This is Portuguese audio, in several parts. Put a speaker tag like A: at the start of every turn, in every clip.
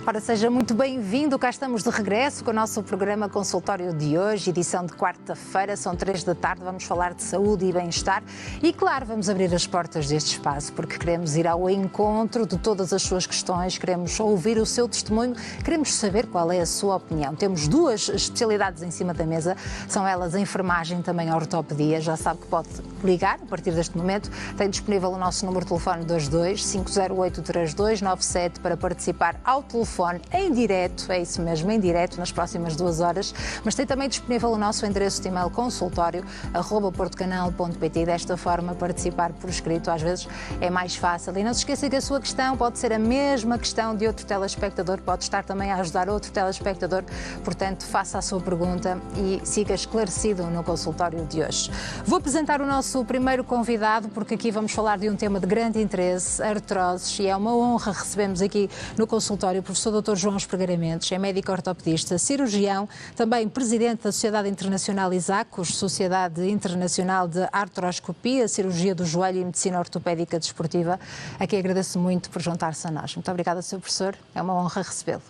A: Ora, seja muito bem-vindo, cá estamos de regresso com o nosso programa Consultório de hoje, edição de quarta-feira, são 3 da tarde, vamos falar de saúde e bem-estar e, claro, vamos abrir as portas deste espaço porque queremos ir ao encontro de todas as suas questões, queremos ouvir o seu testemunho, queremos saber qual é a sua opinião. Temos duas especialidades em cima da mesa, são elas a enfermagem e também a ortopedia, já sabe que pode ligar a partir deste momento, tem disponível o nosso número de telefone 22 508 3297 para participar ao telefone em direto, é isso mesmo, em direto, nas próximas 2 horas, mas tem também disponível o nosso endereço de e-mail consultório@portocanal.pt e desta forma participar por escrito às vezes é mais fácil. E não se esqueça que a sua questão pode ser a mesma questão de outro telespectador, pode estar também a ajudar outro telespectador, portanto faça a sua pergunta e siga esclarecido no consultório de hoje. Vou apresentar o nosso primeiro convidado porque aqui vamos falar de um tema de grande interesse, artroses, e é uma honra recebemos aqui no consultório o professor Dr. João Espregueira Mendes, é médico ortopedista, cirurgião, também presidente da Sociedade Internacional ISACOS, Sociedade Internacional de Artroscopia, Cirurgia do Joelho e Medicina Ortopédica Desportiva. Aqui agradeço muito por juntar-se a nós. Muito obrigada, Sr. Professor, é uma honra recebê-lo.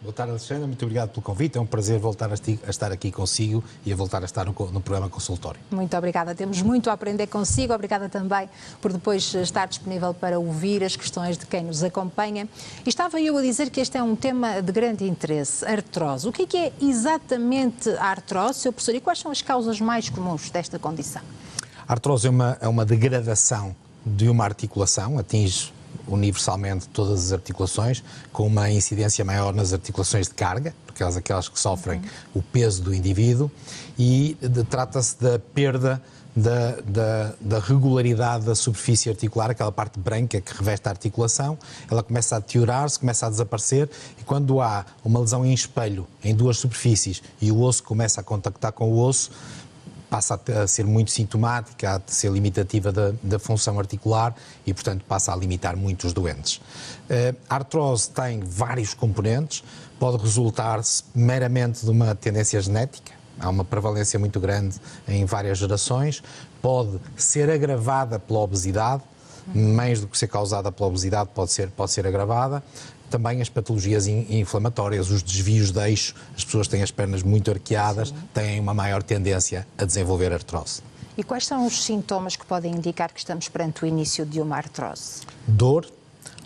B: Boa tarde, Alexandra. Muito obrigado pelo convite. É um prazer voltar a estar aqui consigo e a voltar a estar no programa Consultório.
A: Muito obrigada. Temos muito a aprender consigo. Obrigada também por depois estar disponível para ouvir as questões de quem nos acompanha. E estava eu a dizer que este é um tema de grande interesse, artrose. O que é exatamente a artrose, Sr. Professor, e quais são as causas mais comuns desta condição?
B: A artrose é uma degradação de uma articulação, atinge universalmente todas as articulações, com uma incidência maior nas articulações de carga, porque aquelas que sofrem o peso do indivíduo, e trata-se da perda da regularidade da superfície articular, aquela parte branca que reveste a articulação. Ela começa a deteriorar-se, começa a desaparecer, e quando há uma lesão em espelho em duas superfícies e o osso começa a contactar com o osso, passa a ser muito sintomática, a ser limitativa da função articular e, portanto, passa a limitar muito os doentes. A artrose tem vários componentes, pode resultar-se meramente de uma tendência genética, há uma prevalência muito grande em várias gerações, pode ser agravada pela obesidade, mais do que ser causada pela obesidade pode ser agravada. Também as patologias inflamatórias, os desvios de eixo, as pessoas têm as pernas muito arqueadas, têm uma maior tendência a desenvolver artrose.
A: E quais são os sintomas que podem indicar que estamos perante o início de uma artrose?
B: Dor,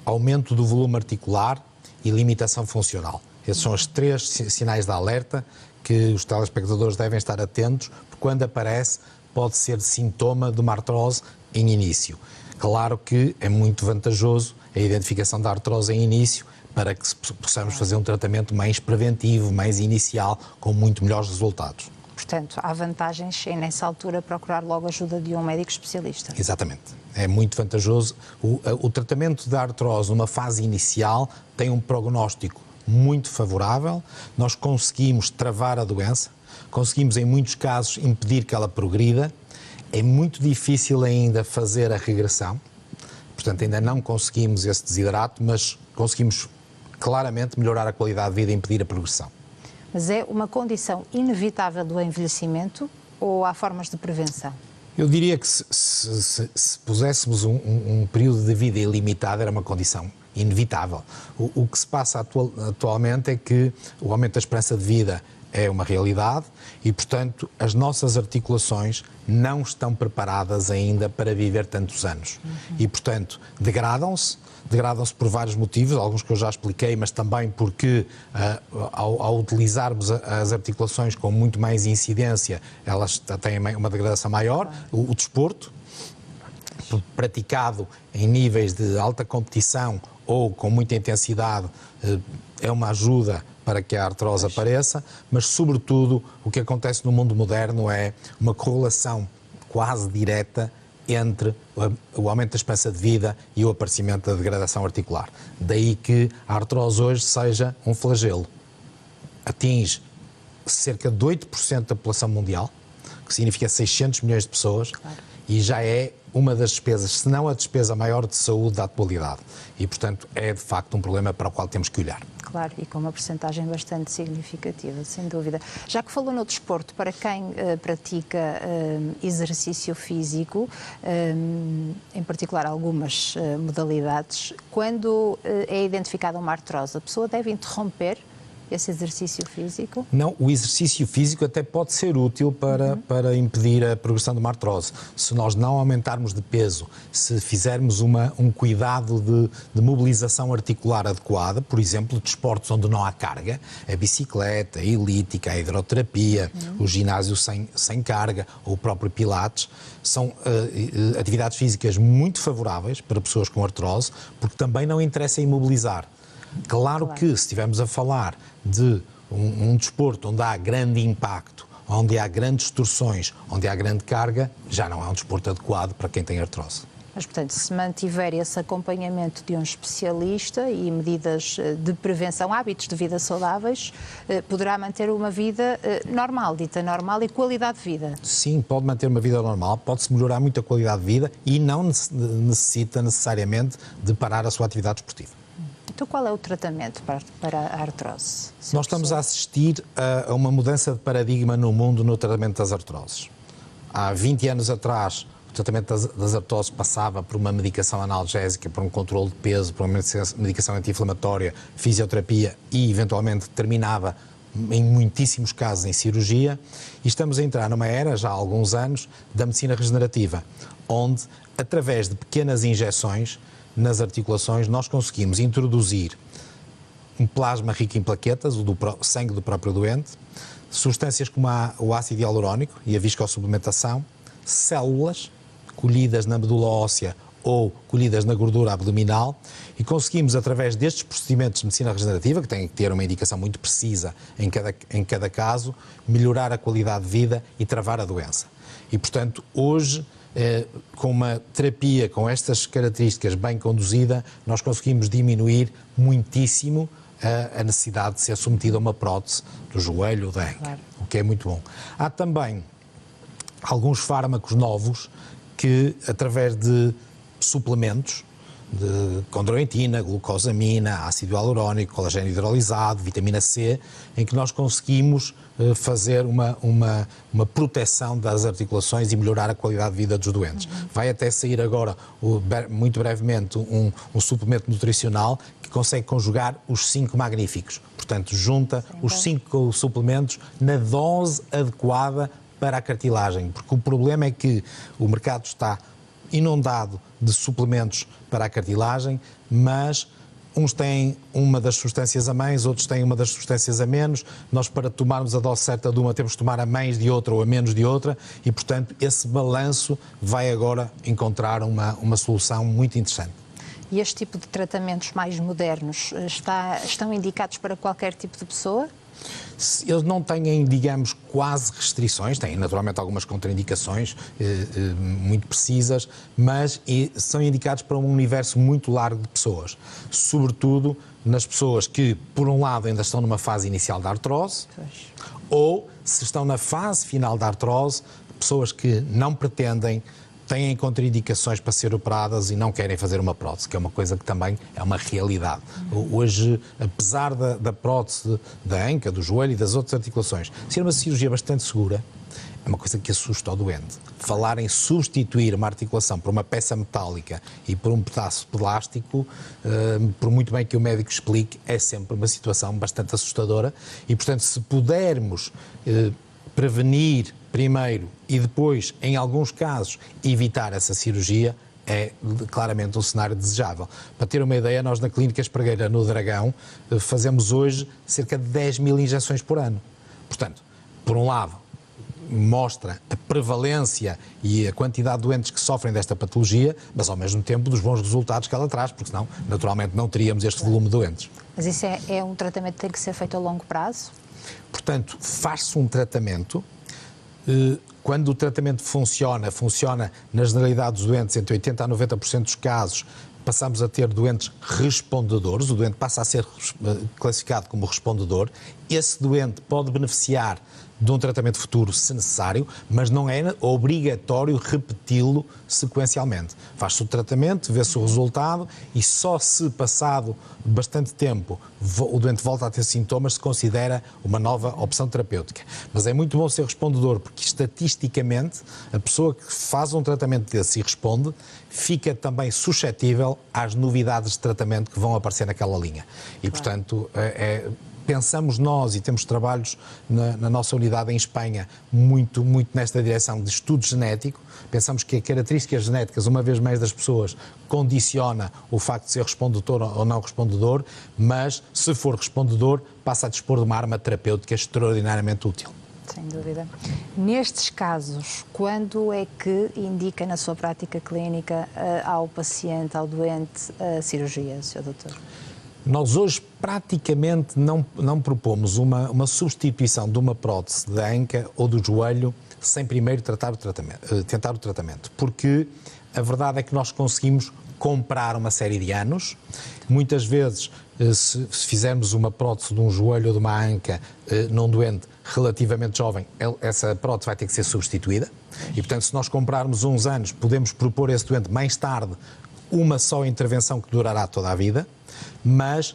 B: aumento do volume articular e limitação funcional. Esses são os 3 sinais de alerta que os telespectadores devem estar atentos, porque quando aparece pode ser sintoma de uma artrose em início. Claro que é muito vantajoso a identificação da artrose em início para que possamos fazer um tratamento mais preventivo, mais inicial, com muito melhores resultados.
A: Portanto, há vantagens em, nessa altura, procurar logo a ajuda de um médico especialista.
B: Exatamente. É muito vantajoso. O tratamento da artrose numa fase inicial tem um prognóstico muito favorável. Nós conseguimos travar a doença, conseguimos, em muitos casos, impedir que ela progrida. É muito difícil ainda fazer a regressão. Portanto, ainda não conseguimos esse desidrato, mas conseguimos claramente melhorar a qualidade de vida e impedir a progressão.
A: Mas é uma condição inevitável do envelhecimento ou há formas de prevenção?
B: Eu diria que se puséssemos um período de vida ilimitado, era uma condição inevitável. O que se passa atualmente é que o aumento da esperança de vida é uma realidade e, portanto, as nossas articulações não estão preparadas ainda para viver tantos anos. E, portanto, degradam-se por vários motivos, alguns que eu já expliquei, mas também porque ao utilizarmos as articulações com muito mais incidência, elas têm uma degradação maior. O desporto, praticado em níveis de alta competição ou com muita intensidade, é uma ajuda para que a artrose apareça, mas, sobretudo, o que acontece no mundo moderno é uma correlação quase direta entre o aumento da esperança de vida e o aparecimento da degradação articular. Daí que a artrose hoje seja um flagelo. Atinge cerca de 8% da população mundial, que significa 600 milhões de pessoas, e já é uma das despesas, se não a despesa maior de saúde da atualidade. E, portanto, é de facto um problema para o qual temos que olhar.
A: Claro, e com uma percentagem bastante significativa, sem dúvida. Já que falou no desporto, para quem pratica exercício físico, em particular algumas modalidades, quando é identificada uma artrose, a pessoa deve interromper esse exercício físico?
B: Não, o exercício físico até pode ser útil para impedir a progressão de uma artrose. Se nós não aumentarmos de peso, se fizermos um cuidado de mobilização articular adequada, por exemplo, desportos onde não há carga, a bicicleta, a elíptica, a hidroterapia, o ginásio sem carga ou o próprio pilates, são atividades físicas muito favoráveis para pessoas com artrose, porque também não interessa imobilizar. Claro que, se estivermos a falar de um desporto onde há grande impacto, onde há grandes torções, onde há grande carga, já não é um desporto adequado para quem tem artrose.
A: Mas, portanto, se mantiver esse acompanhamento de um especialista e medidas de prevenção, hábitos de vida saudáveis, poderá manter uma vida normal, dita normal, e qualidade de vida.
B: Sim, pode manter uma vida normal, pode-se melhorar muito a qualidade de vida e não necessita necessariamente de parar a sua atividade esportiva.
A: Então, qual é o tratamento para a artrose?
B: Nós estamos a assistir a uma mudança de paradigma no mundo no tratamento das artroses. Há 20 anos atrás, o tratamento das artroses passava por uma medicação analgésica, por um controle de peso, por uma medicação anti-inflamatória, fisioterapia e, eventualmente, terminava, em muitíssimos casos, em cirurgia. E estamos a entrar numa era, já há alguns anos, da medicina regenerativa, onde, através de pequenas injeções nas articulações, nós conseguimos introduzir um plasma rico em plaquetas, o do sangue do próprio doente, substâncias como o ácido hialurónico e a viscossuplementação, células colhidas na medula óssea ou colhidas na gordura abdominal, e conseguimos, através destes procedimentos de medicina regenerativa, que têm que ter uma indicação muito precisa em cada caso, melhorar a qualidade de vida e travar a doença. E, portanto, hoje, com uma terapia com estas características bem conduzida, nós conseguimos diminuir muitíssimo a necessidade de ser submetido a uma prótese do joelho ou da anca, claro, o que é muito bom. Há também alguns fármacos novos que, através de suplementos, de condroitina, glucosamina, ácido hialurónico, colagênio hidrolisado, vitamina C, em que nós conseguimos fazer uma proteção das articulações e melhorar a qualidade de vida dos doentes. Vai até sair agora, muito brevemente, um suplemento nutricional que consegue conjugar os 5 magníficos. Portanto, junta os 5 suplementos na dose adequada para a cartilagem, porque o problema é que o mercado está inundado de suplementos para a cartilagem, mas uns têm uma das substâncias a mais, outros têm uma das substâncias a menos. Nós, para tomarmos a dose certa de uma, temos de tomar a mais de outra ou a menos de outra, e, portanto, esse balanço vai agora encontrar uma solução muito interessante.
A: E este tipo de tratamentos mais modernos estão indicados para qualquer tipo de pessoa?
B: Eles não têm, digamos, quase restrições, têm naturalmente algumas contraindicações muito precisas, mas são indicados para um universo muito largo de pessoas, sobretudo nas pessoas que, por um lado, ainda estão numa fase inicial da artrose, ou, se estão na fase final da artrose, pessoas que não pretendem, têm contraindicações para ser operadas e não querem fazer uma prótese, que é uma coisa que também é uma realidade. Hoje, apesar da prótese da anca, do joelho e das outras articulações ser uma cirurgia bastante segura, é uma coisa que assusta o doente. Falar em substituir uma articulação por uma peça metálica e por um pedaço de plástico, por muito bem que o médico explique, é sempre uma situação bastante assustadora e, portanto, se pudermos prevenir primeiro e depois, em alguns casos, evitar essa cirurgia, é claramente um cenário desejável. Para ter uma ideia, nós na Clínica Espregueira, no Dragão, fazemos hoje cerca de 10 mil injeções por ano. Portanto, por um lado, mostra a prevalência e a quantidade de doentes que sofrem desta patologia, mas ao mesmo tempo dos bons resultados que ela traz, porque senão, naturalmente, não teríamos este volume de doentes.
A: Mas isso é um tratamento que tem que ser feito a longo prazo?
B: Portanto, faz-se um tratamento. Quando o tratamento funciona na generalidade dos doentes, entre 80% a 90% dos casos, passamos a ter doentes respondedores, o doente passa a ser classificado como respondedor. Esse doente pode beneficiar de um tratamento futuro se necessário, mas não é obrigatório repeti-lo sequencialmente. Faz-se o tratamento, vê-se o resultado e só se passado bastante tempo o doente volta a ter sintomas se considera uma nova opção terapêutica. Mas é muito bom ser respondedor, porque estatisticamente a pessoa que faz um tratamento desse e responde fica também suscetível às novidades de tratamento que vão aparecer naquela linha. E, portanto, pensamos nós, e temos trabalhos na nossa unidade em Espanha, muito nesta direção de estudo genético. Pensamos que as características genéticas, uma vez mais, das pessoas condiciona o facto de ser respondedor ou não respondedor, mas, se for respondedor, passa a dispor de uma arma terapêutica extraordinariamente útil.
A: Sem dúvida. Nestes casos, quando é que indica na sua prática clínica ao paciente, ao doente, a cirurgia, Sr. Doutor?
B: Nós hoje praticamente não propomos uma substituição de uma prótese da anca ou do joelho sem primeiro tentar o tratamento, porque a verdade é que nós conseguimos comprar uma série de anos. Muitas vezes, se fizermos uma prótese de um joelho ou de uma anca num doente relativamente jovem, essa prótese vai ter que ser substituída. E, portanto, se nós comprarmos uns anos, podemos propor a esse doente mais tarde uma só intervenção que durará toda a vida, mas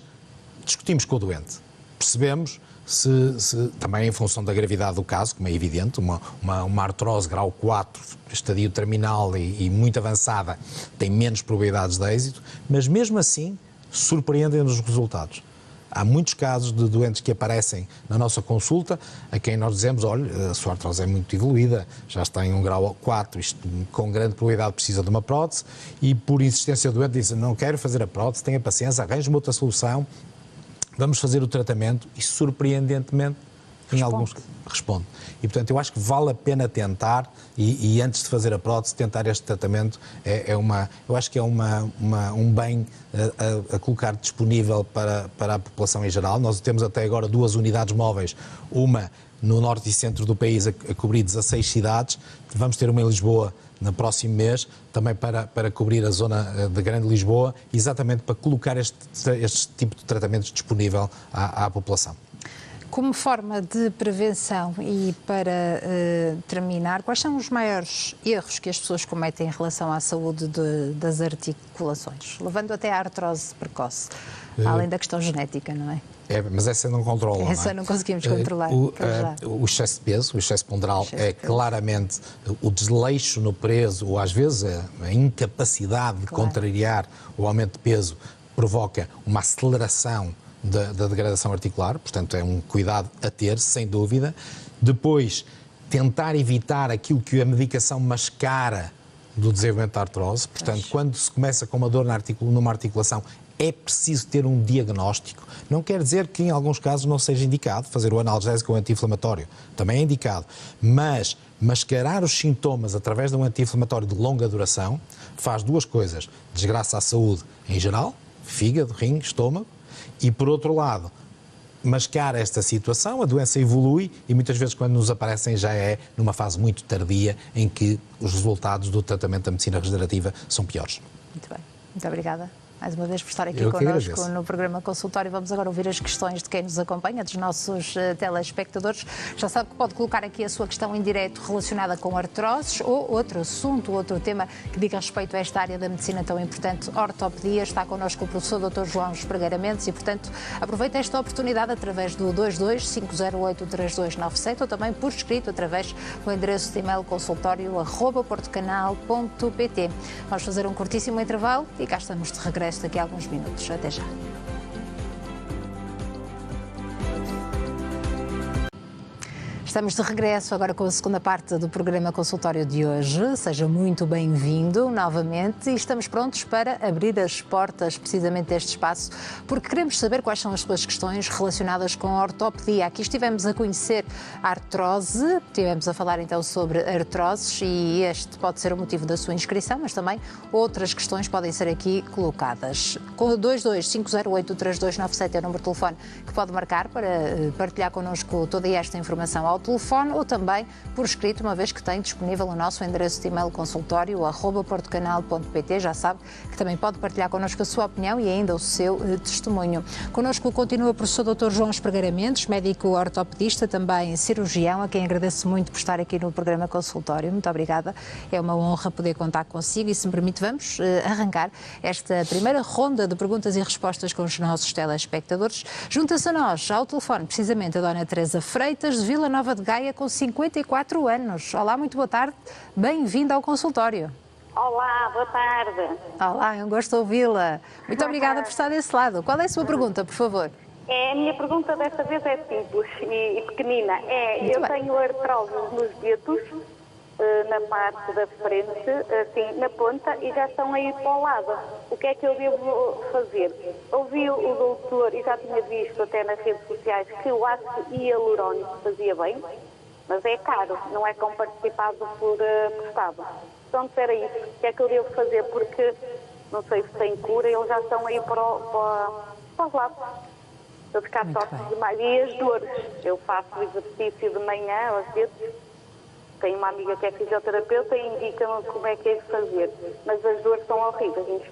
B: discutimos com o doente. Percebemos se também em função da gravidade do caso, como é evidente, uma artrose grau 4, estadio terminal e muito avançada, tem menos probabilidades de êxito, mas mesmo assim surpreendem-nos os resultados. Há muitos casos de doentes que aparecem na nossa consulta a quem nós dizemos, olha, a sua artrose é muito evoluída, já está em um grau 4, isto com grande probabilidade precisa de uma prótese, e por insistência do doente diz, não quero fazer a prótese, tenha paciência, arranje-me outra solução, vamos fazer o tratamento e surpreendentemente em alguns responde. E, portanto, eu acho que vale a pena tentar e antes de fazer a prótese, tentar este tratamento eu acho que é um bem a colocar disponível para a população em geral. Nós temos até agora 2 unidades móveis, uma no norte e centro do país a cobrir 16 cidades, vamos ter uma em Lisboa no próximo mês, também para cobrir a zona de Grande Lisboa, exatamente para colocar este tipo de tratamentos disponível à população.
A: Como forma de prevenção e para terminar, quais são os maiores erros que as pessoas cometem em relação à saúde das articulações, levando até à artrose precoce, além da questão genética, não é?
B: Mas essa não controla.
A: Essa não conseguimos controlar.
B: O excesso de peso, o excesso ponderal, claramente o desleixo no peso, ou às vezes a incapacidade de contrariar o aumento de peso, provoca uma aceleração da degradação articular, portanto é um cuidado a ter, sem dúvida. Depois, tentar evitar aquilo que a medicação mascara do desenvolvimento da artrose, portanto, quando se começa com uma dor numa articulação, é preciso ter um diagnóstico. Não quer dizer que em alguns casos não seja indicado fazer o analgésico ou anti-inflamatório, também é indicado, mas mascarar os sintomas através de um anti-inflamatório de longa duração faz 2 coisas, desgraça à saúde em geral, fígado, rim, estômago, e, por outro lado, mascar esta situação, a doença evolui e muitas vezes quando nos aparecem já é numa fase muito tardia em que os resultados do tratamento da medicina regenerativa são piores.
A: Muito bem. Muito obrigada mais uma vez por estar aqui connosco no programa Consultório. Vamos agora ouvir as questões de quem nos acompanha, dos nossos telespectadores. Já sabe que pode colocar aqui a sua questão em direto relacionada com artroses ou outro assunto, outro tema que diga respeito a esta área da medicina tão importante, ortopedia. Está connosco o professor Dr. João Espregueira Mendes e, portanto, aproveita esta oportunidade através do 22-508-3297 ou também por escrito através do endereço de e-mail consultório@portocanal.pt. Vamos fazer um curtíssimo intervalo e cá estamos de regresso daqui a alguns minutos. Até já. Estamos de regresso agora com a segunda parte do programa Consultório de hoje. Seja muito bem-vindo novamente e estamos prontos para abrir as portas precisamente deste espaço, porque queremos saber quais são as suas questões relacionadas com a ortopedia. Aqui estivemos a conhecer a artrose, estivemos a falar então sobre artroses e este pode ser o motivo da sua inscrição, mas também outras questões podem ser aqui colocadas. Com o 22-508-3297 é o número de telefone que pode marcar para partilhar connosco toda esta informação ao ao telefone ou também por escrito, uma vez que tem disponível o nosso endereço de e-mail consultório, @portocanal.pt. Já sabe que também pode partilhar connosco a sua opinião e ainda o seu testemunho. Connosco continua o professor Dr. João Espregueira Mendes, médico ortopedista, também cirurgião, a quem agradeço muito por estar aqui no programa consultório. Muito obrigada. É uma honra poder contar consigo e, se me permite, vamos arrancar esta primeira ronda de perguntas e respostas com os nossos telespectadores. Junta-se a nós, ao telefone, precisamente, a Dona Teresa Freitas, de Vila Nova de Gaia, com 54 anos. Olá, muito boa tarde. Bem-vinda ao consultório.
C: Olá, boa tarde.
A: Olá, é um gosto de ouvi-la. Muito obrigada por estar desse lado. Qual é a sua pergunta, por favor?
C: A minha pergunta desta vez é simples e pequenina. Eu tenho artrose nos dedos, na parte da frente, assim, na ponta, e já estão aí para o lado. O que é que eu devo fazer? Ouvi o doutor, e já tinha visto até nas redes sociais, que o ácido hialurónico fazia bem, mas é caro, não é comparticipado por Estado. Então, era isso. O que é que eu devo fazer? Porque não sei se tem cura, eles já estão aí para os lados. Eu ficar tortos demais. E as dores? Eu faço exercício de manhã, às vezes. Tenho uma amiga que é fisioterapeuta e indica-me como é que é de fazer. Mas as dores são horríveis,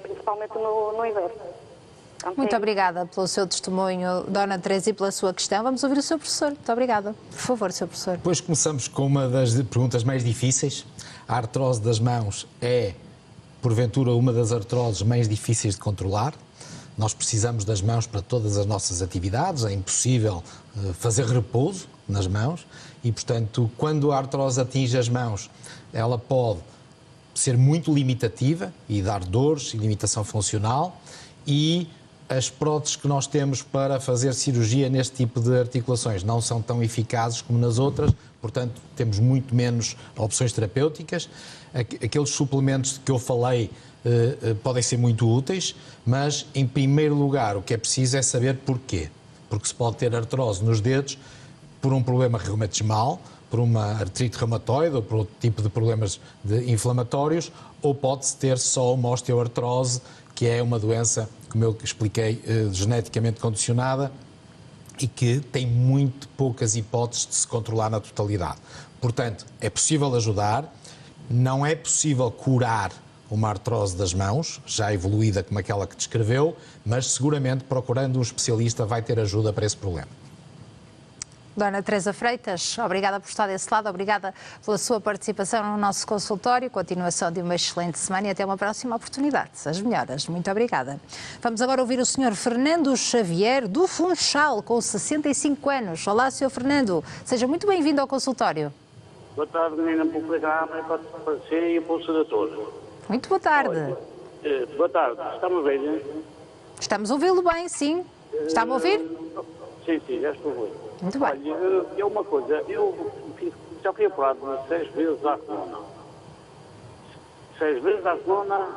C: principalmente no inverno. Então,
A: muito obrigada pelo seu testemunho, Dona Teresa, e pela sua questão. Vamos ouvir o seu professor. Muito obrigada. Por favor, Sr. Professor.
B: Depois começamos com uma das perguntas mais difíceis. A artrose das mãos é, porventura, uma das artroses mais difíceis de controlar. Nós precisamos das mãos para todas as nossas atividades, é impossível fazer repouso nas mãos e, portanto, quando a artrose atinge as mãos, ela pode ser muito limitativa e dar dores e limitação funcional, e as próteses que nós temos para fazer cirurgia neste tipo de articulações não são tão eficazes como nas outras, portanto, temos muito menos opções terapêuticas. Aqueles suplementos que eu falei podem ser muito úteis, mas, em primeiro lugar, o que é preciso é saber porquê. Porque se pode ter artrose nos dedos por um problema reumatismal, por uma artrite reumatoide ou por outro tipo de problemas inflamatórios, ou pode-se ter só uma osteoartrose, que é uma doença, como eu expliquei, geneticamente condicionada e que tem muito poucas hipóteses de se controlar na totalidade. Portanto, é possível ajudar, não é possível curar uma artrose das mãos, já evoluída como aquela que descreveu, mas seguramente procurando um especialista vai ter ajuda para esse problema.
A: Dona Teresa Freitas, obrigada por estar desse lado, obrigada pela sua participação no nosso consultório, continuação de uma excelente semana e até uma próxima oportunidade. As melhoras, muito obrigada. Vamos agora ouvir o Sr. Fernando Xavier, do Funchal, com 65 anos. Olá, Sr. Fernando, seja muito bem-vindo ao consultório.
D: Boa tarde, menina, para o programa, para você e para o senador.
A: Muito boa tarde.
D: Boa tarde, está-me a ouvir, né?
A: Estamos a ouvi-lo bem, sim. Está-me a ouvir?
D: Sim, já estou a ouvir.
A: Muito bem.
D: Olha, uma coisa, eu já fui operado 6 vezes à coluna. 6 vezes à coluna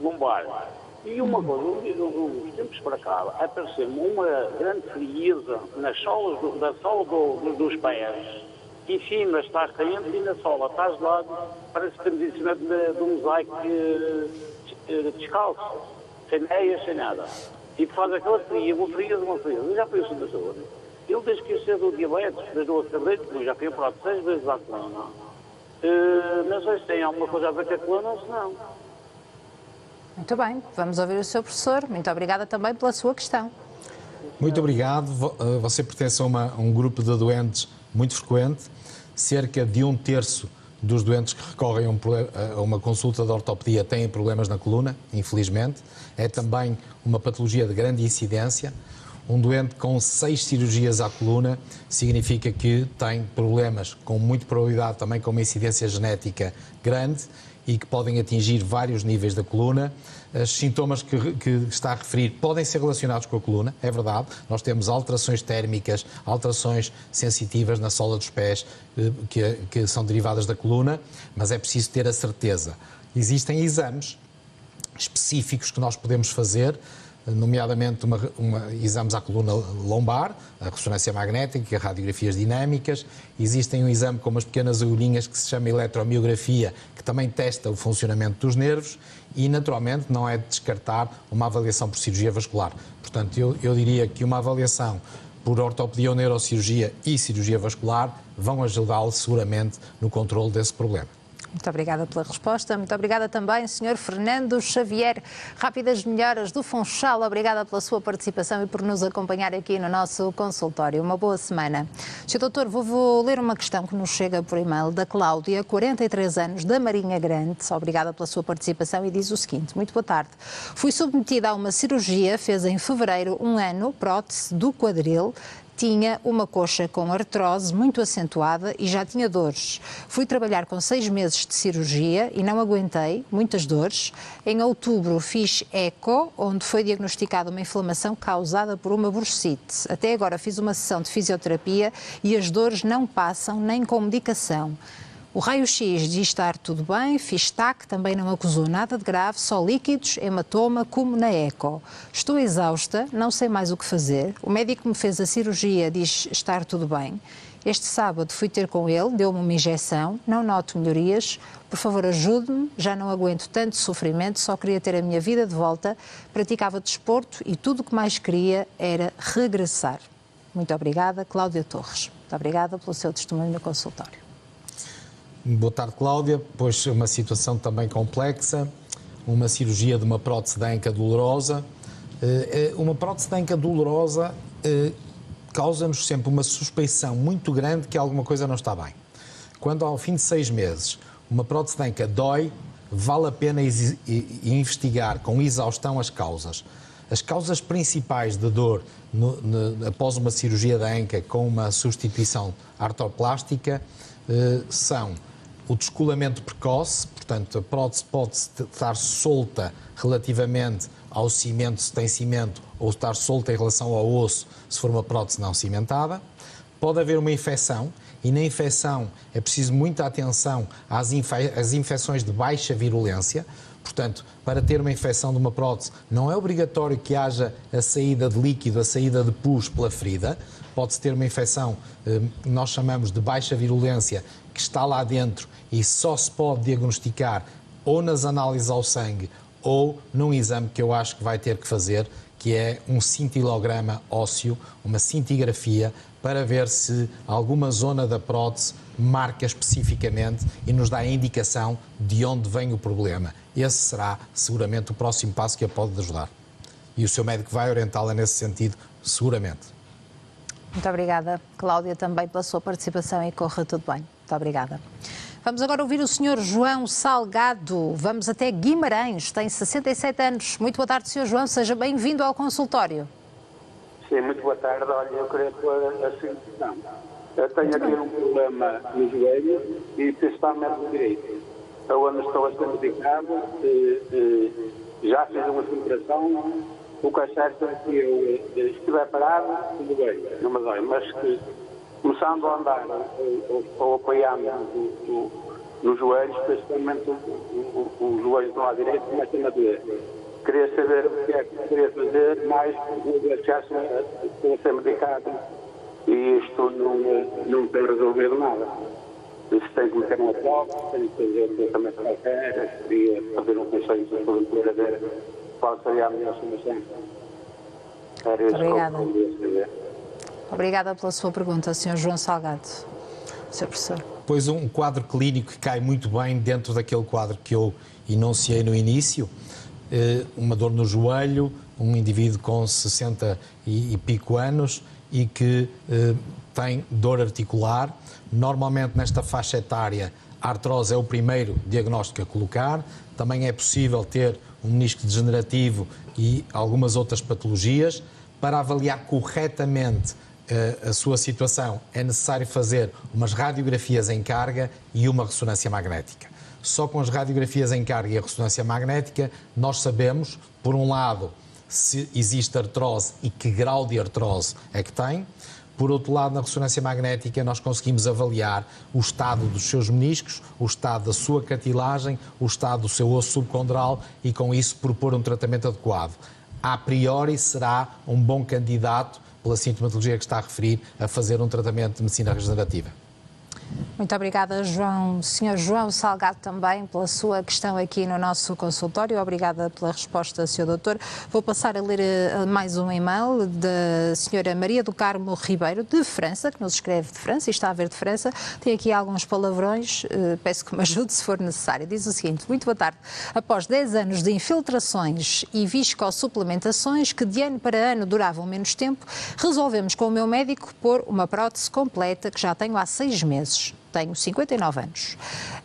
D: lombar. E uma coisa, uns tempos para cá, apareceu-me uma grande frieza na sola dos pés. Em cima está quente e na sola está gelado, parece que estamos em cima de um mosaico descalço, sem meias, sem nada. E faz aquela frieza, uma frieza. Eu já fui ao centro da saúde. Ele diz que isso é do diabetes, das duas cabreiras, porque eu já fui operado 6 vezes à coluna. Não sei se tem alguma coisa a ver com a coluna ou se não.
A: Muito bem, vamos ouvir o seu professor. Muito obrigada também pela sua questão.
B: Muito obrigado. Você pertence a um grupo de doentes muito frequente. Cerca de 1/3 dos doentes que recorrem a uma consulta de ortopedia têm problemas na coluna, infelizmente. É também uma patologia de grande incidência. Um doente com 6 cirurgias à coluna significa que tem problemas com muita probabilidade, também com uma incidência genética grande e que podem atingir vários níveis da coluna. Os sintomas que está a referir podem ser relacionados com a coluna, é verdade. Nós temos alterações térmicas, alterações sensitivas na sola dos pés que são derivadas da coluna, mas é preciso ter a certeza. Existem exames específicos que nós podemos fazer, nomeadamente exames à coluna lombar, a ressonância magnética, radiografias dinâmicas. Existem um exame com umas pequenas agulhinhas que se chama eletromiografia, que também testa o funcionamento dos nervos e, naturalmente, não é de descartar uma avaliação por cirurgia vascular. Portanto, eu diria que uma avaliação por ortopedia ou neurocirurgia e cirurgia vascular, vão ajudá-lo seguramente no controle desse problema.
A: Muito obrigada pela resposta. Muito obrigada também, Sr. Fernando Xavier. Rápidas melhoras do Funchal. Obrigada pela sua participação e por nos acompanhar aqui no nosso consultório. Uma boa semana. Sr. Doutor, vou ler uma questão que nos chega por e-mail da Cláudia, 43 anos, da Marinha Grande. Obrigada pela sua participação e diz o seguinte: muito boa tarde. Fui submetida a uma cirurgia, fez em fevereiro 1 ano, prótese do quadril. Tinha uma coxa com artrose muito acentuada e já tinha dores. Fui trabalhar com 6 meses de cirurgia e não aguentei, muitas dores. Em outubro fiz eco, onde foi diagnosticada uma inflamação causada por uma bursite. Até agora fiz uma sessão de fisioterapia e as dores não passam nem com medicação. O raio-x diz estar tudo bem, fiz TAC, também não acusou nada de grave, só líquidos, hematoma, como na eco. Estou exausta, não sei mais o que fazer. O médico que me fez a cirurgia diz estar tudo bem. Este sábado fui ter com ele, deu-me uma injeção, não noto melhorias. Por favor, ajude-me, já não aguento tanto sofrimento, só queria ter a minha vida de volta. Praticava desporto e tudo o que mais queria era regressar. Muito obrigada, Cláudia Torres. Muito obrigada pelo seu testemunho no consultório.
B: Boa tarde, Cláudia. Pois uma situação também complexa, uma cirurgia de uma prótese de anca dolorosa. Uma prótese de anca dolorosa causa-nos sempre uma suspeição muito grande que alguma coisa não está bem. Quando ao fim de 6 meses uma prótese de anca dói, vale a pena investigar com exaustão as causas. As causas principais de dor após uma cirurgia de anca com uma substituição artroplástica são o descolamento precoce, portanto a prótese pode estar solta relativamente ao cimento, se tem cimento, ou estar solta em relação ao osso, se for uma prótese não cimentada. Pode haver uma infecção, e na infecção é preciso muita atenção às infecções de baixa virulência. Portanto, para ter uma infecção de uma prótese, não é obrigatório que haja a saída de líquido, a saída de pus pela ferida. Pode-se ter uma infecção, nós chamamos de baixa virulência, que está lá dentro e só se pode diagnosticar ou nas análises ao sangue ou num exame que eu acho que vai ter que fazer, que é um cintilograma ósseo, uma cintigrafia, para ver se alguma zona da prótese marca especificamente e nos dá a indicação de onde vem o problema. Esse será seguramente o próximo passo que a pode ajudar. E o seu médico vai orientá-la nesse sentido, seguramente.
A: Muito obrigada, Cláudia, também pela sua participação e corra tudo bem. Muito obrigada. Vamos agora ouvir o Sr. João Salgado. Vamos até Guimarães, tem 67 anos. Muito boa tarde, Sr. João, seja bem-vindo ao consultório.
E: Sim, muito boa tarde. Olha, eu queria pôr a seguinte questão. Eu tenho aqui um problema no joelho e principalmente no direito. Eu ando estou a ser medicado, já fiz uma operação. O que é certo é que eu estiver parado, tudo bem, não me dói, mas que começando a andar ou apoiando nos joelhos, principalmente os joelhos do lado direito, começam a doer. Queria saber o que é que queria fazer, mas já estou a ser medicado e isto não tem resolvido nada. Isto tem que meter uma prova, tem que fazer um tratamento qualquer, queria fazer um conselho para ver qual seria a melhor solução. Era isso que eu queria saber.
A: Obrigada pela sua pergunta, Sr. João Salgado. Sr. Professor.
B: Pois um quadro clínico que cai muito bem dentro daquele quadro que eu enunciei no início, uma dor no joelho, um indivíduo com 60 e pico anos e que tem dor articular. Normalmente nesta faixa etária a artrose é o primeiro diagnóstico a colocar. Também é possível ter um menisco degenerativo e algumas outras patologias. Para avaliar corretamente a sua situação, é necessário fazer umas radiografias em carga e uma ressonância magnética. Só com as radiografias em carga e a ressonância magnética nós sabemos, por um lado, se existe artrose e que grau de artrose é que tem. Por outro lado, na ressonância magnética nós conseguimos avaliar o estado dos seus meniscos, o estado da sua cartilagem, o estado do seu osso subcondral e com isso propor um tratamento adequado. A priori será um bom candidato, pela sintomatologia que está a referir, a fazer um tratamento de medicina regenerativa.
A: Muito obrigada, Sr. João Salgado, também pela sua questão aqui no nosso consultório. Obrigada pela resposta, Sr. Doutor. Vou passar a ler mais um e-mail da Sra. Maria do Carmo Ribeiro, de França, que nos escreve de França e está a ver de França. Tem aqui alguns palavrões, peço que me ajude se for necessário. Diz o seguinte: muito boa tarde. Após 10 anos de infiltrações e viscosuplementações que de ano para ano duravam menos tempo, resolvemos com o meu médico pôr uma prótese completa que já tenho há 6 meses. Tenho 59 anos.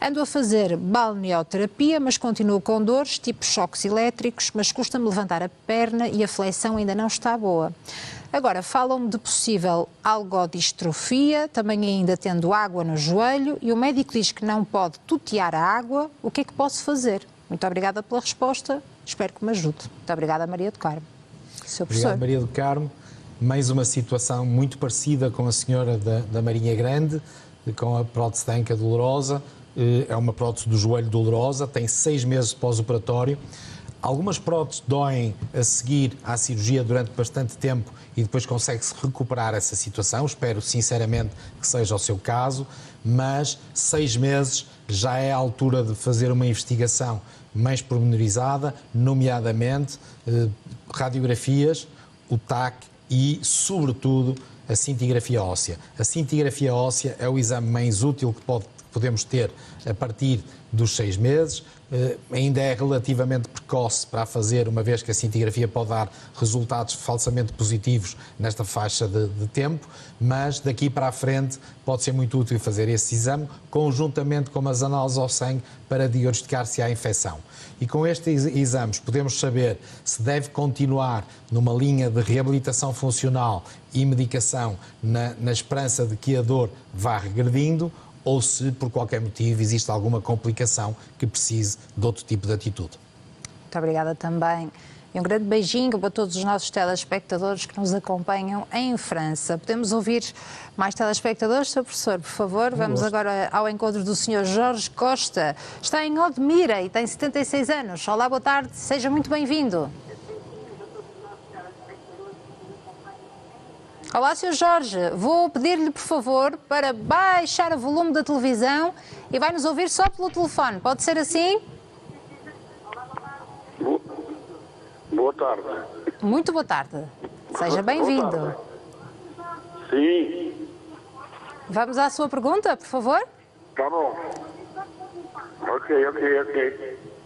A: Ando a fazer balneoterapia, mas continuo com dores, tipo choques elétricos, mas custa-me levantar a perna e a flexão ainda não está boa. Agora, falam-me de possível algodistrofia, também ainda tendo água no joelho, e o médico diz que não pode tutear a água. O que é que posso fazer? Muito obrigada pela resposta, espero que me ajude. Muito obrigada, Maria do Carmo. Sr. Professor.
B: Obrigado, Maria do Carmo. Mais uma situação muito parecida com a senhora da Marinha Grande, com a prótese de anca dolorosa. É uma prótese do joelho dolorosa, tem 6 meses de pós-operatório. Algumas próteses doem a seguir à cirurgia durante bastante tempo e depois consegue-se recuperar essa situação. Espero sinceramente que seja o seu caso, mas 6 meses já é a altura de fazer uma investigação mais pormenorizada, nomeadamente radiografias, o TAC e, sobretudo, a cintigrafia óssea. A cintigrafia óssea é o exame mais útil que podemos ter a partir dos 6 meses. Ainda é relativamente precoce para a fazer, uma vez que a cintigrafia pode dar resultados falsamente positivos nesta faixa de tempo, mas daqui para a frente pode ser muito útil fazer esse exame, conjuntamente com as análises ao sangue, para diagnosticar se há infecção. E com estes exames podemos saber se deve continuar numa linha de reabilitação funcional e medicação na esperança de que a dor vá regredindo, ou se por qualquer motivo existe alguma complicação que precise de outro tipo de atitude.
A: Muito obrigada também. E um grande beijinho para todos os nossos telespectadores que nos acompanham em França. Podemos ouvir mais telespectadores, Sr. Professor, por favor? Vamos agora ao encontro do Sr. Jorge Costa. Está em Odmira e tem 76 anos. Olá, boa tarde, seja muito bem-vindo. Olá, Sr. Jorge. Vou pedir-lhe, por favor, para baixar o volume da televisão e vai nos ouvir só pelo telefone. Pode ser assim?
E: Boa tarde.
A: Muito boa tarde. Seja bem-vindo.
E: Sim.
A: Vamos à sua pergunta, por favor?
E: Tá bom. Ok.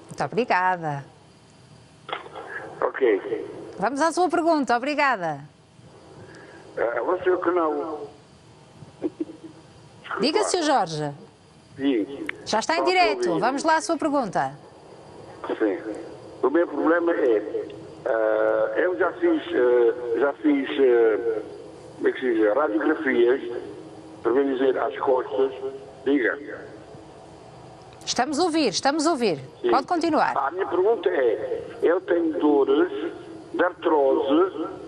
A: Muito obrigada.
E: Ok.
A: Vamos à sua pergunta. Obrigada.
E: Você que não.
A: Diga, Sr. Jorge.
E: Sim.
A: Já está em direto. Vamos lá à sua pergunta.
E: Sim. O meu problema é, eu já fiz como é que se diz, radiografias, para bem dizer, às costas. Diga.
A: Estamos a ouvir.
E: Sim.
A: Pode continuar.
E: A minha pergunta é, eu tenho dores de artrose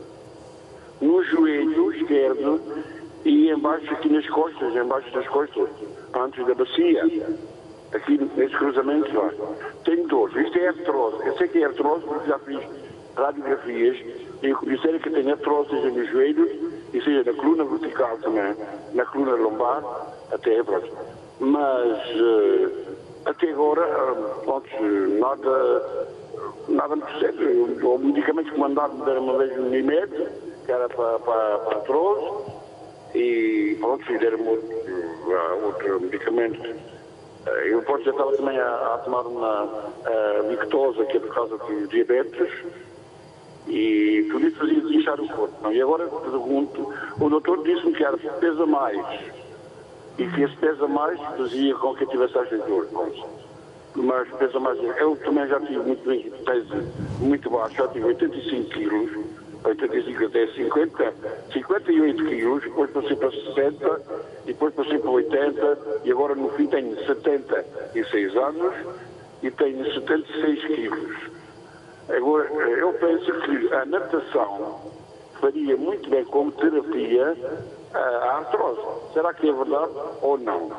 E: no joelho esquerdo e embaixo aqui nas costas, embaixo das costas, antes da bacia, aqui nesses cruzamentos lá. Tenho dores. Isto é artrose. Eu sei que é artrose porque já fiz radiografias e eu sei que tenho artrose seja nos joelhos e seja na coluna vertical também, na coluna lombar, até a próxima. Mas até agora, nada me percebe. O medicamento que mandaram-me deram uma vez um Unimed, que era para artrose, e pronto, fizeram outro medicamento. Eu posso já estava também a tomar uma Victosa, que é por causa do diabetes, e tudo isso fazia desinchar o corpo. E agora pergunto, o doutor disse-me que era pesa mais, e que esse pesa mais fazia com que eu tivesse as dores. Mas pesa mais. Eu também já tive muito baixo, já tive 85 quilos, 85 até 50, 58 quilos, depois passei para 60, e depois passei para 80, e agora no fim tenho 76 anos e tenho 76 quilos. Agora, eu penso que a natação faria muito bem como terapia à artrose. Será que é verdade ou não?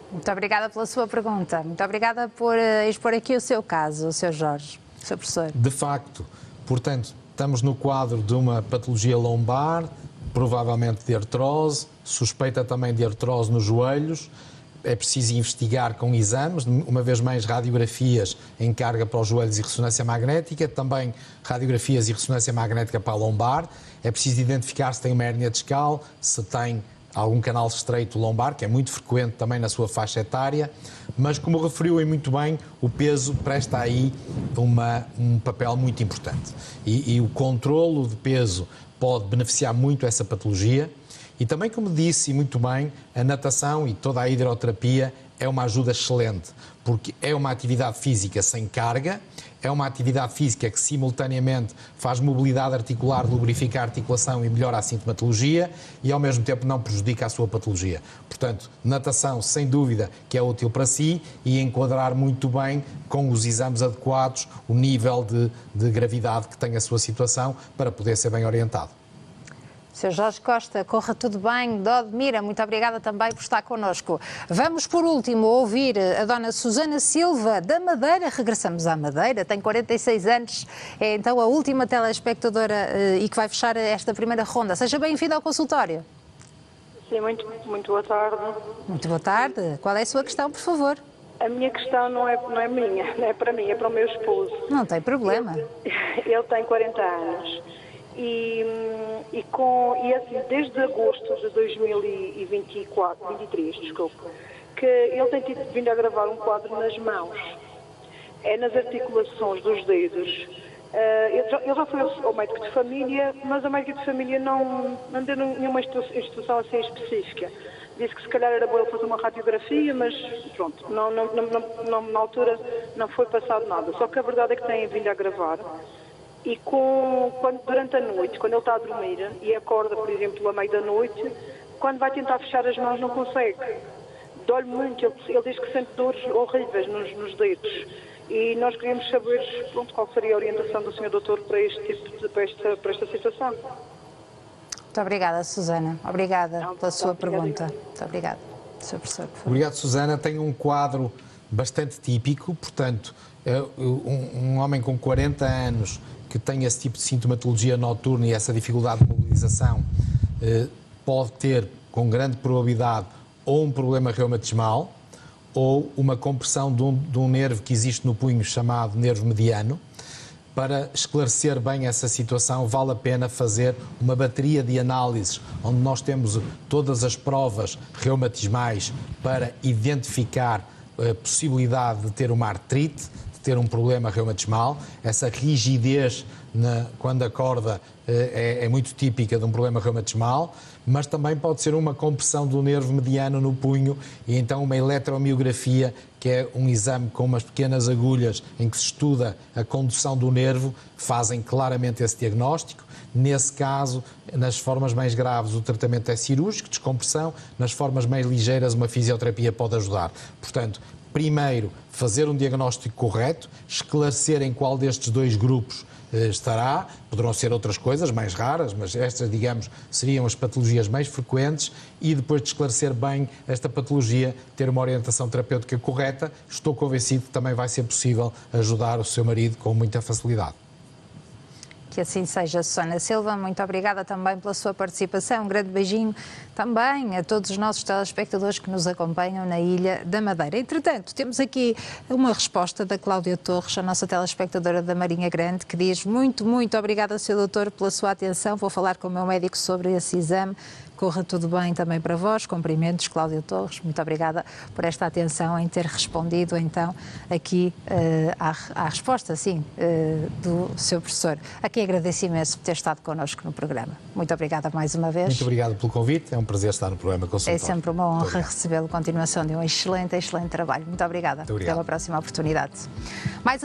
A: Muito obrigada pela sua pergunta. Muito obrigada por expor aqui o seu caso, Sr. Jorge, Sr. Professor.
B: De facto, portanto, estamos no quadro de uma patologia lombar, provavelmente de artrose, suspeita também de artrose nos joelhos. É preciso investigar com exames, uma vez mais radiografias em carga para os joelhos e ressonância magnética, também radiografias e ressonância magnética para a lombar. É preciso identificar se tem uma hérnia discal, se tem algum canal estreito lombar, que é muito frequente também na sua faixa etária, mas como referiu muito bem, o peso presta aí um papel muito importante. E o controlo de peso pode beneficiar muito essa patologia. E também, como disse muito bem, a natação e toda a hidroterapia é uma ajuda excelente, porque é uma atividade física sem carga, é uma atividade física que simultaneamente faz mobilidade articular, lubrifica a articulação e melhora a sintomatologia e ao mesmo tempo não prejudica a sua patologia. Portanto, natação sem dúvida que é útil para si e enquadrar muito bem com os exames adequados o nível de gravidade que tem a sua situação para poder ser bem orientado.
A: Sr. Jorge Costa, corra tudo bem. Dodmira, muito obrigada também por estar connosco. Vamos, por último, ouvir a dona Susana Silva, da Madeira. Regressamos à Madeira, tem 46 anos, é então a última telespectadora e que vai fechar esta primeira ronda. Seja bem-vinda ao consultório.
F: Sim, muito boa tarde.
A: Muito boa tarde. Qual é a sua questão, por favor?
F: A minha questão não é minha, não é para mim, é para o meu esposo.
A: Não tem problema.
F: Ele tem 40 anos. E assim, desde agosto de 2023, que ele tem vindo a gravar um quadro nas mãos, nas articulações dos dedos. Ele já foi ao médico de família, mas o médico de família não deu nenhuma instrução assim específica. Disse que se calhar era bom ele fazer uma radiografia, mas pronto, na altura não foi passado nada. Só que a verdade é que tem vindo a gravar. E durante a noite, quando ele está a dormir e acorda, por exemplo, à meia da noite, quando vai tentar fechar as mãos não consegue. Dói muito, ele diz que sente dores horríveis nos dedos. E nós queríamos saber qual seria a orientação do Sr. Doutor para esta situação.
A: Muito obrigada, Susana. Obrigada pela sua pergunta. Muito obrigada. Sr. Professor, por favor.
B: Obrigado, Susana. Tem um quadro bastante típico, portanto, um homem com 40 anos que tem esse tipo de sintomatologia noturna e essa dificuldade de mobilização pode ter, com grande probabilidade, ou um problema reumatismal ou uma compressão de um nervo que existe no punho chamado nervo mediano. Para esclarecer bem essa situação, vale a pena fazer uma bateria de análises onde nós temos todas as provas reumatismais para identificar a possibilidade de ter uma artrite, de ter um problema reumatismal. Essa rigidez quando acorda é muito típica de um problema reumatismal, mas também pode ser uma compressão do nervo mediano no punho e então uma eletromiografia, que é um exame com umas pequenas agulhas em que se estuda a condução do nervo, fazem claramente esse diagnóstico. Nesse caso, nas formas mais graves, o tratamento é cirúrgico, descompressão. Nas formas mais ligeiras, uma fisioterapia pode ajudar. Portanto, primeiro, fazer um diagnóstico correto, esclarecer em qual destes dois grupos estará. Poderão ser outras coisas mais raras, mas estas, digamos, seriam as patologias mais frequentes, e depois de esclarecer bem esta patologia, ter uma orientação terapêutica correta, estou convencido que também vai ser possível ajudar o seu marido com muita facilidade.
A: Que assim seja, Susana Silva. Muito obrigada também pela sua participação. Um grande beijinho também a todos os nossos telespectadores que nos acompanham na Ilha da Madeira. Entretanto, temos aqui uma resposta da Cláudia Torres, a nossa telespectadora da Marinha Grande, que diz: muito obrigada, Sr. Doutor, pela sua atenção. Vou falar com o meu médico sobre esse exame. Corra tudo bem também para vós. Cumprimentos, Cláudia Torres. Muito obrigada por esta atenção, em ter respondido então aqui à resposta, sim, do Sr. Professor. Aqui agradeço imenso por ter estado connosco no programa. Muito obrigada mais uma vez.
B: Muito obrigado pelo convite. É um prazer estar no programa Consultório.
A: É sempre uma honra recebê-lo. Continuação de um excelente trabalho. Muito obrigada.
B: Muito obrigado.
A: Até uma próxima oportunidade. Mais